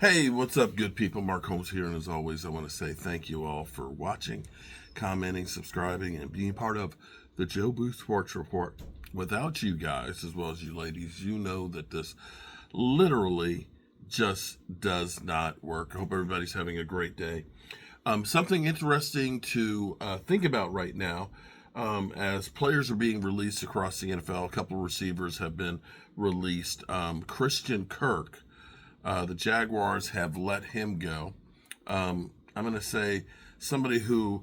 Hey, what's up, good people? Mark Holmes here, and as always, I want to say thank you all for watching, commenting, subscribing, and being part of the Joe Booth Sports Report. Without you guys, as well as you ladies, you know that this literally just does not work. I hope everybody's having a great day. Something interesting to think about right now. As players are being released across the NFL, a couple of receivers have been released. Christian Kirk, the Jaguars have let him go. I'm going to say somebody who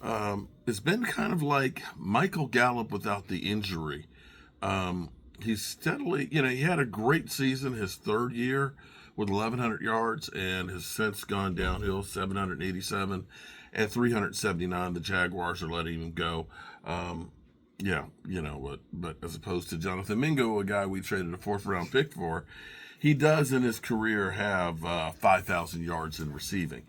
has been kind of like Michael Gallup without the injury. He's steadily, he had a great season his third year with 1,100 yards and has since gone downhill, 787 and 379. The Jaguars are letting him go. Yeah, but as opposed to Jonathan Mingo, a guy we traded a fourth round pick for, he does in his career have 5,000 yards in receiving.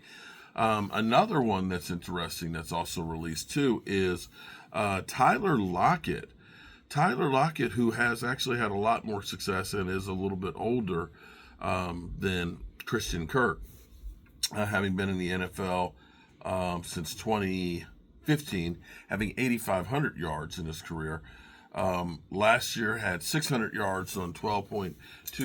Another one that's interesting that's also released too is Tyler Lockett. Tyler Lockett, who has actually had a lot more success and is a little bit older than Christian Kirk, having been in the NFL since 2015, having 8,500 yards in his career. Last year had 600 yards on 12.2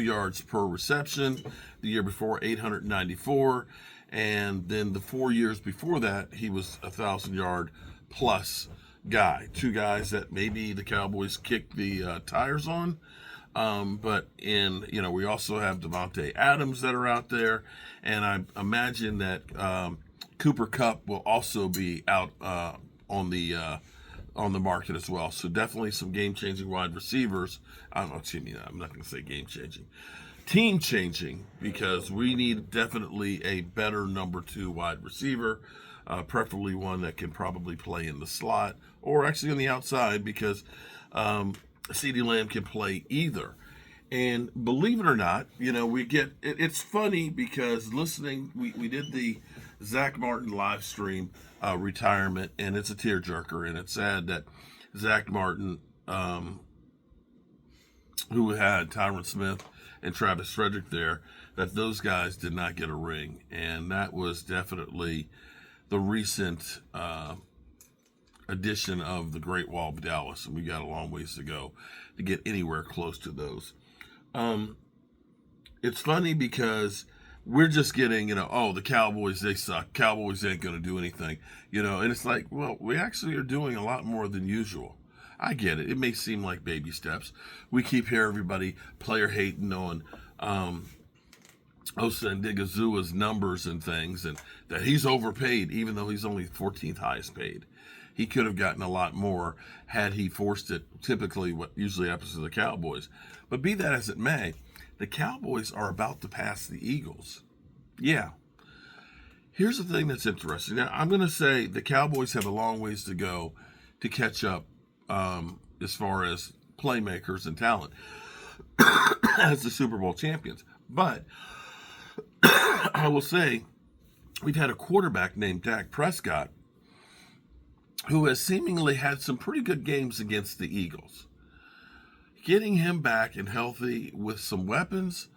yards per reception. The year before, 894. And then the 4 years before that, he was 1,000-yard plus guy. Two guys that maybe the Cowboys kicked the tires on. But we also have Devontae Adams that are out there. And I imagine that Cooper Kupp will also be out on the market as well. So definitely some game-changing wide receivers. I'm not going to say game-changing. Team-changing, because we need definitely a better number two wide receiver, preferably one that can probably play in the slot or actually on the outside, because CeeDee Lamb can play either. And believe it or not, it's funny because listening, we did the Zach Martin live stream retirement, and it's a tearjerker, and it's sad that Zach Martin, who had Tyron Smith and Travis Frederick there, that those guys did not get a ring. And that was definitely the recent addition of the Great Wall of Dallas, and we got a long ways to go to get anywhere close to those. It's funny because we're just getting, the Cowboys, they suck. Cowboys ain't going to do anything, and it's like, well, we actually are doing a lot more than usual. I get it. It may seem like baby steps. We keep hearing everybody player hating on Osa and Digazua's numbers and things, and that he's overpaid, even though he's only 14th highest paid. He could have gotten a lot more had he forced it, typically what usually happens to the Cowboys. But be that as it may, the Cowboys are about to pass the Eagles. Yeah. Here's the thing that's interesting. Now, I'm going to say the Cowboys have a long ways to go to catch up as far as playmakers and talent as the Super Bowl champions. But I will say we've had a quarterback named Dak Prescott who has seemingly had some pretty good games against the Eagles. Getting him back and healthy with some weapons,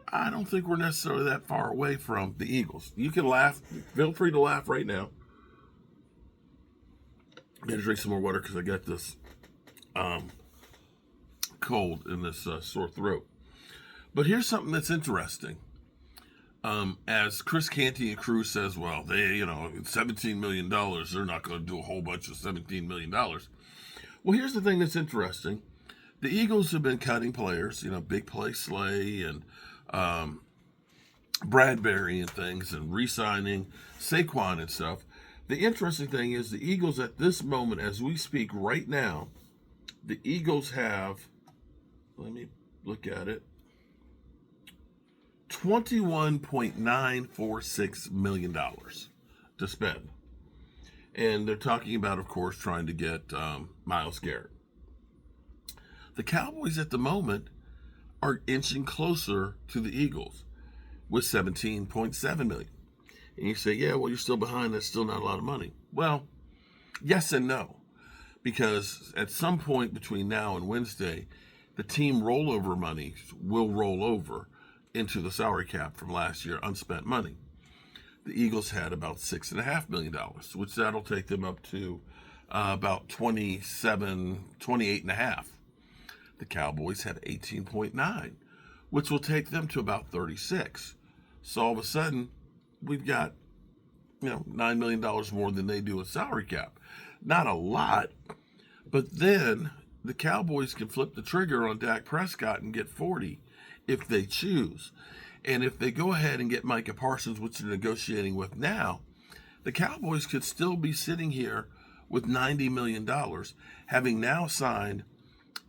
I don't think we're necessarily that far away from the Eagles. You can laugh. Feel free to laugh right now. I'm going to drink some more water because I got this cold in this sore throat. But here's something that's interesting. As Chris Canty and crew says, well, they, $17 million, they're not going to do a whole bunch of $17 million. Well, here's the thing that's interesting. The Eagles have been cutting players, big play Slay and Bradbury and things, and re-signing Saquon and stuff. The interesting thing is the Eagles at this moment, as we speak right now, the Eagles have, let me look at it, $21.946 million to spend. And they're talking about, of course, trying to get Myles Garrett. The Cowboys at the moment are inching closer to the Eagles with $17.7 million. And you say, yeah, well, you're still behind. That's still not a lot of money. Well, yes and no. Because at some point between now and Wednesday, the team rollover money will roll over. into the salary cap from last year, unspent money. The Eagles had about $6.5 million, which that'll take them up to about 28.5. The Cowboys have 18.9, which will take them to about 36. So all of a sudden, we've got, $9 million more than they do in salary cap. Not a lot, but then the Cowboys can flip the trigger on Dak Prescott and get 40 if they choose. And if they go ahead and get Micah Parsons, which they're negotiating with now, the Cowboys could still be sitting here with $90 million, having now signed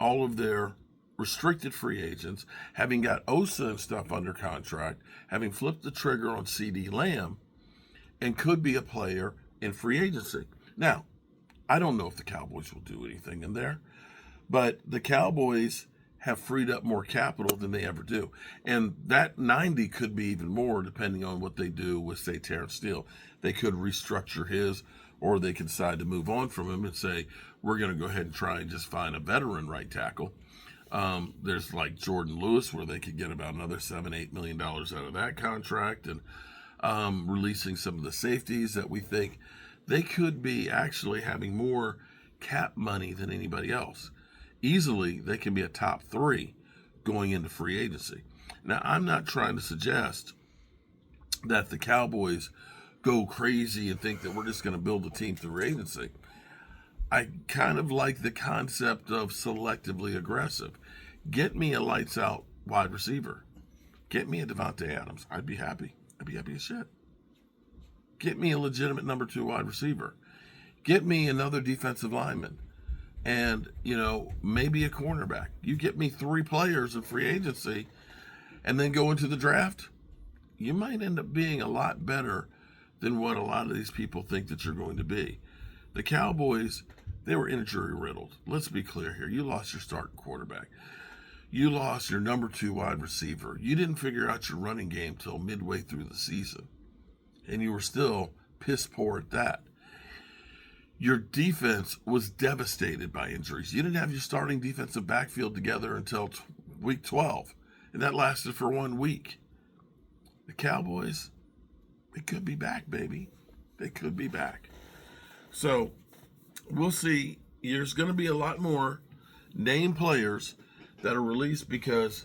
all of their restricted free agents, having got Osa and stuff under contract, having flipped the trigger on CD Lamb, and could be a player in free agency. Now, I don't know if the Cowboys will do anything in there, but the Cowboys have freed up more capital than they ever do. And that 90 could be even more depending on what they do with, say, Terrence Steele. They could restructure his, or they could decide to move on from him and say, we're going to go ahead and try and just find a veteran right tackle. There's like Jordan Lewis, where they could get about another $7-8 million out of that contract, and releasing some of the safeties that we think they could be actually having more cap money than anybody else. Easily, they can be a top 3 going into free agency. Now, I'm not trying to suggest that the Cowboys go crazy and think that we're just going to build a team through agency. I kind of like the concept of selectively aggressive. Get me a lights out wide receiver. Get me a Devontae Adams. I'd be happy. I'd be happy as shit. Get me a legitimate number 2 wide receiver. Get me another defensive lineman. And, maybe a cornerback. You get me 3 players in free agency and then go into the draft, you might end up being a lot better than what a lot of these people think that you're going to be. The Cowboys, they were injury riddled. Let's be clear here. You lost your starting quarterback. You lost your number 2 wide receiver. You didn't figure out your running game till midway through the season. And you were still piss poor at that. Your defense was devastated by injuries. You didn't have your starting defensive backfield together until week 12, and that lasted for 1 week. The Cowboys, they could be back, baby. They could be back. So we'll see. There's going to be a lot more name players that are released, because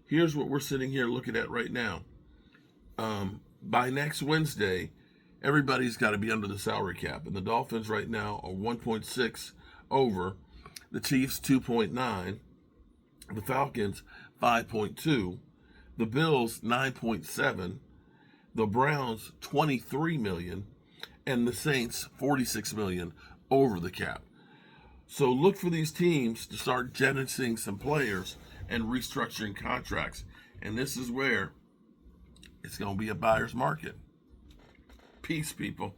here's what we're sitting here looking at right now. By next Wednesday, everybody's got to be under the salary cap. And the Dolphins right now are 1.6 over. The Chiefs 2.9. The Falcons 5.2. The Bills 9.7. The Browns 23 million. And the Saints 46 million over the cap. So look for these teams to start jettisoning some players and restructuring contracts. And this is where it's going to be a buyer's market. Peace, people.